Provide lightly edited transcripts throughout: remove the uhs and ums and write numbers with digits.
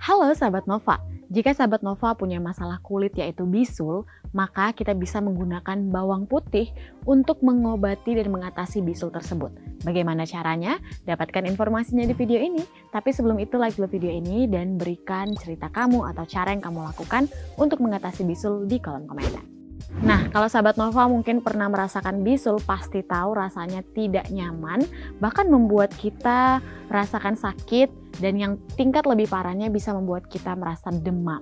Halo sahabat Nova, jika sahabat Nova punya masalah kulit yaitu bisul, maka kita bisa menggunakan bawang putih untuk mengobati dan mengatasi bisul tersebut. Bagaimana caranya? Dapatkan informasinya di video ini. Tapi sebelum itu like dulu video ini dan berikan cerita kamu atau cara yang kamu lakukan untuk mengatasi bisul di kolom komentar. Nah, kalau sahabat Nova mungkin pernah merasakan bisul, pasti tahu rasanya tidak nyaman, bahkan membuat kita merasakan sakit, dan yang tingkat lebih parahnya bisa membuat kita merasa demam.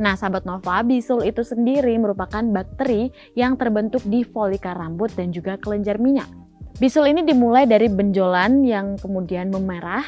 Nah, sahabat Nova, bisul itu sendiri merupakan bakteri yang terbentuk di folikel rambut dan juga kelenjar minyak. Bisul ini dimulai dari benjolan yang kemudian memerah,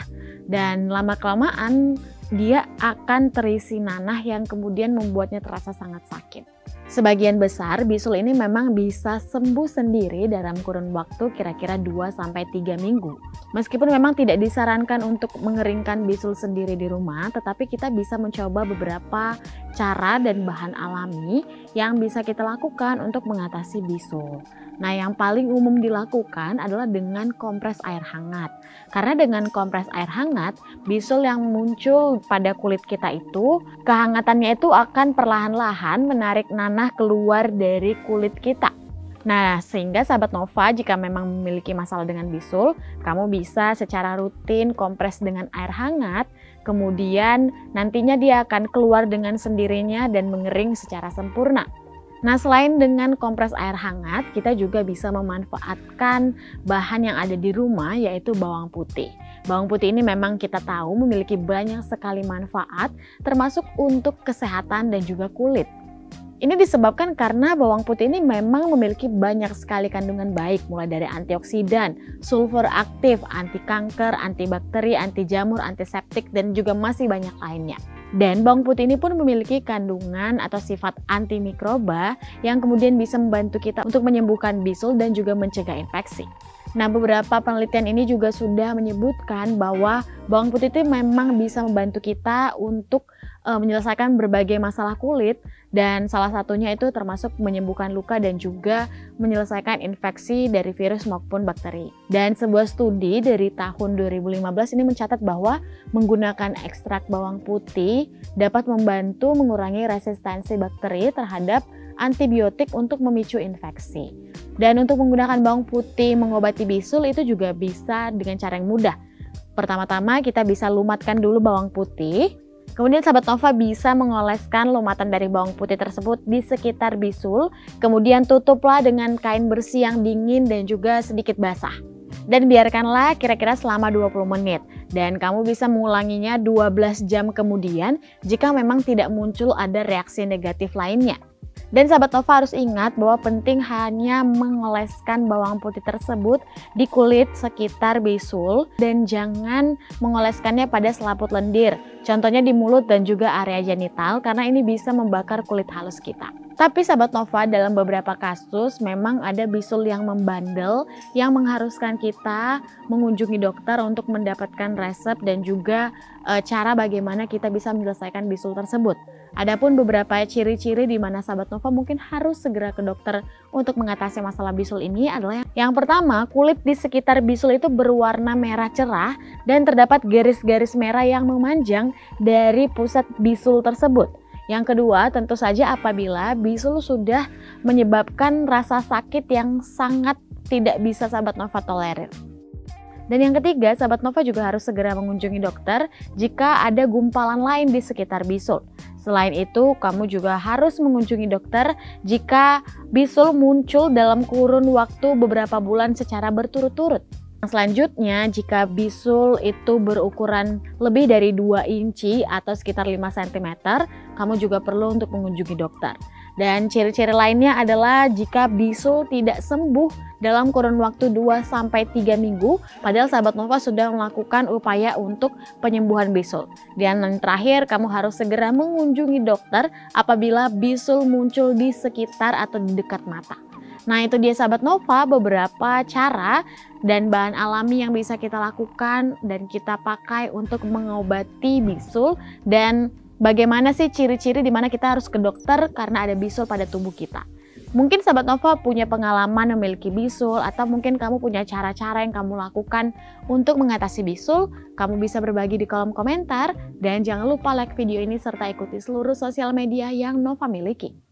dan lama-kelamaan dia akan terisi nanah yang kemudian membuatnya terasa sangat sakit. Sebagian besar bisul ini memang bisa sembuh sendiri dalam kurun waktu kira-kira 2-3 minggu. Meskipun memang tidak disarankan untuk mengeringkan bisul sendiri di rumah, tetapi kita bisa mencoba beberapa cara dan bahan alami yang bisa kita lakukan untuk mengatasi bisul. Nah, yang paling umum dilakukan adalah dengan kompres air hangat. Karena dengan kompres air hangat, bisul yang muncul pada kulit kita itu, kehangatannya itu akan perlahan-lahan menarik nanah keluar dari kulit kita. Nah, sehingga sahabat Nova jika memang memiliki masalah dengan bisul, kamu bisa secara rutin kompres dengan air hangat, kemudian nantinya dia akan keluar dengan sendirinya dan mengering secara sempurna. Nah, selain dengan kompres air hangat, kita juga bisa memanfaatkan bahan yang ada di rumah, yaitu bawang putih. Bawang putih ini memang kita tahu memiliki banyak sekali manfaat, termasuk untuk kesehatan dan juga kulit. Ini disebabkan karena bawang putih ini memang memiliki banyak sekali kandungan baik, mulai dari antioksidan, sulfur aktif, anti kanker, antibakteri, anti jamur, antiseptik, dan juga masih banyak lainnya. Dan bawang putih ini pun memiliki kandungan atau sifat antimikroba yang kemudian bisa membantu kita untuk menyembuhkan bisul dan juga mencegah infeksi. Nah, beberapa penelitian ini juga sudah menyebutkan bahwa bawang putih itu memang bisa membantu kita untuk menyelesaikan berbagai masalah kulit, dan salah satunya itu termasuk menyembuhkan luka dan juga menyelesaikan infeksi dari virus maupun bakteri. Dan sebuah studi dari tahun 2015 ini mencatat bahwa menggunakan ekstrak bawang putih dapat membantu mengurangi resistensi bakteri terhadap antibiotik untuk memicu infeksi. Dan untuk menggunakan bawang putih mengobati bisul itu juga bisa dengan cara yang mudah. Pertama-tama kita bisa lumatkan dulu bawang putih. Kemudian sahabat Nova bisa mengoleskan lumatan dari bawang putih tersebut di sekitar bisul. Kemudian tutuplah dengan kain bersih yang dingin dan juga sedikit basah. Dan biarkanlah kira-kira selama 20 menit. Dan kamu bisa mengulanginya 12 jam kemudian jika memang tidak muncul ada reaksi negatif lainnya. Dan sahabat Nova harus ingat bahwa penting hanya mengoleskan bawang putih tersebut di kulit sekitar bisul dan jangan mengoleskannya pada selaput lendir. Contohnya di mulut dan juga area genital karena ini bisa membakar kulit halus kita. Tapi sahabat Nova, dalam beberapa kasus memang ada bisul yang membandel yang mengharuskan kita mengunjungi dokter untuk mendapatkan resep dan juga cara bagaimana kita bisa menyelesaikan bisul tersebut. Adapun beberapa ciri-ciri di mana sahabat Nova mungkin harus segera ke dokter untuk mengatasi masalah bisul ini adalah yang pertama, kulit di sekitar bisul itu berwarna merah cerah dan terdapat garis-garis merah yang memanjang dari pusat bisul tersebut. Yang kedua, tentu saja apabila bisul sudah menyebabkan rasa sakit yang sangat tidak bisa sahabat Nova tolerir. Dan yang ketiga, sahabat Nova juga harus segera mengunjungi dokter jika ada gumpalan lain di sekitar bisul. Selain itu, kamu juga harus mengunjungi dokter jika bisul muncul dalam kurun waktu beberapa bulan secara berturut-turut. Selanjutnya, jika bisul itu berukuran lebih dari 2 inci atau sekitar 5 cm, kamu juga perlu untuk mengunjungi dokter. Dan ciri-ciri lainnya adalah jika bisul tidak sembuh dalam kurun waktu 2-3 minggu, padahal sahabat Nova sudah melakukan upaya untuk penyembuhan bisul. Dan yang terakhir, kamu harus segera mengunjungi dokter apabila bisul muncul di sekitar atau di dekat mata. Nah, itu dia sahabat Nova beberapa cara dan bahan alami yang bisa kita lakukan dan kita pakai untuk mengobati bisul, dan bagaimana sih ciri-ciri di mana kita harus ke dokter karena ada bisul pada tubuh kita. Mungkin sahabat Nova punya pengalaman memiliki bisul atau mungkin kamu punya cara-cara yang kamu lakukan untuk mengatasi bisul. Kamu bisa berbagi di kolom komentar dan jangan lupa like video ini serta ikuti seluruh sosial media yang Nova miliki.